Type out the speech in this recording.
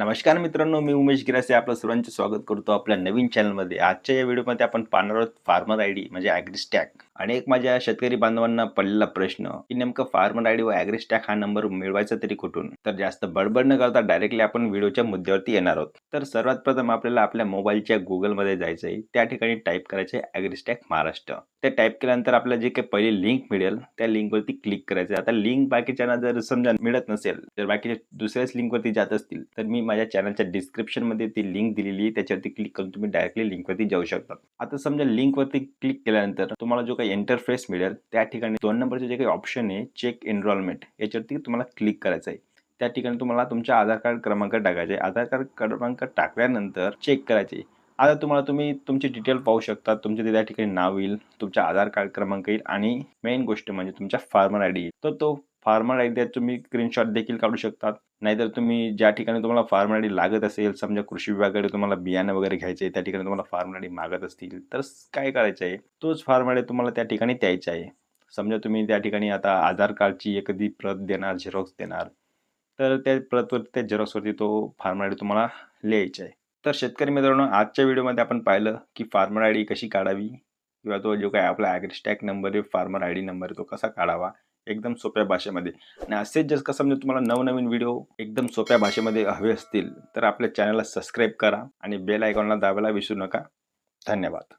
नमस्कार मित्रांनो, मी उमेश गिरासे आपलं सर्वांचे स्वागत करतो आपल्या नवीन चॅनलमध्ये. आजच्या या व्हिडिओमध्ये आपण पाहणार आहोत फार्मर आयडी म्हणजे ॲग्रीस्टॅग. अनेक माझ्या शेतकरी बांधवांना पडलेला प्रश्न की नेमकं फार्मर आयडी व ॲग्रीस्टॅग हा नंबर मिळवायचा तरी कुठून. तर जास्त बडबड न करता डायरेक्टली आपण व्हिडिओच्या मुद्द्यावरती येणार आहोत. तर सर्वात प्रथम आपल्याला आपल्या मोबाईलच्या गुगलमध्ये जायचं आहे. त्या ठिकाणी टाईप करायचे आहे ॲग्रीस्टॅग महाराष्ट्र. ते टाईप केल्यानंतर आपल्याला जे काही पहिली लिंक मिळेल त्या लिंकवरती क्लिक करायचं. आता लिंक बाकीच्यांना जर समजा मिळत नसेल, तर बाकीच्या दुसऱ्याच लिंकवरती जात असतील, तर मी माझ्या चॅनलच्या डिस्क्रिप्शनमध्ये ती लिंक दिलेली आहे. त्याच्यावरती क्लिक करून तुम्ही डायरेक्टली लिंकवरती जाऊ शकता. आता समजा लिंकवरती क्लिक केल्यानंतर तुम्हाला जो काही इंटरफेस मिळेल त्या ठिकाणी 2 नंबरचे जे काही ऑप्शन आहे चेक एनरोलमेंट याच्यावरती तुम्हाला क्लिक करायचं आहे. त्या ठिकाणी तुम्हाला तुमचा आधार कार्ड क्रमांक टाकायचे. आधार कार्ड क्रमांक टाकल्यानंतर चेक करायचे. आता तुम्ही तुमची डिटेल पाहू शकता. तुमच्या त्या ठिकाणी नाव येईल, तुमचा आधार कार्ड क्रमांक येईल आणि मेन गोष्ट म्हणजे तुमचा फार्मर आयडी येईल. तर तो फार्मर आयडी तुम्ही स्क्रीनशॉट देखील काढू शकता. नाहीतर तुम्ही ज्या ठिकाणी तुम्हाला फार्मर आयडी लागत असेल, समजा कृषी विभागाकडे तुम्हाला बियाणं वगैरे घ्यायचे आहे, त्या ठिकाणी तुम्हाला फार्मर आयडी मागत असतील, तर काय करायचं आहे, तोच फार्मर आयडी तुम्हाला त्या ठिकाणी द्यायचा आहे. समजा तुम्ही त्या ठिकाणी आता आधार कार्डची एखादी प्रत देणार, झेरॉक्स देणार, तर त्या प्रतवरती त्या झेरॉक्सवरती तो फार्मर आयडी तुम्हाला लिहायचा आहे. तर शेतकरी मित्रांनो, आजच्या व्हिडिओमध्ये आपण पाहिलं की फार्मर आयडी कशी काढावी किंवा तो जो काही आपला ॲग्रीस्टॅग नंबर आहे, फार्मर आयडी नंबर आहे, तो कसा काढावा एकदम सोप्या भाषेमध्ये. आणि असेच जर का समजा तुम्हाला नवनवीन व्हिडिओ एकदम सोप्या भाषेमध्ये हवे असतील, तर आपल्या चॅनलला सबस्क्राईब करा आणि बेल आयकॉनला दाबायला विसरू नका. धन्यवाद.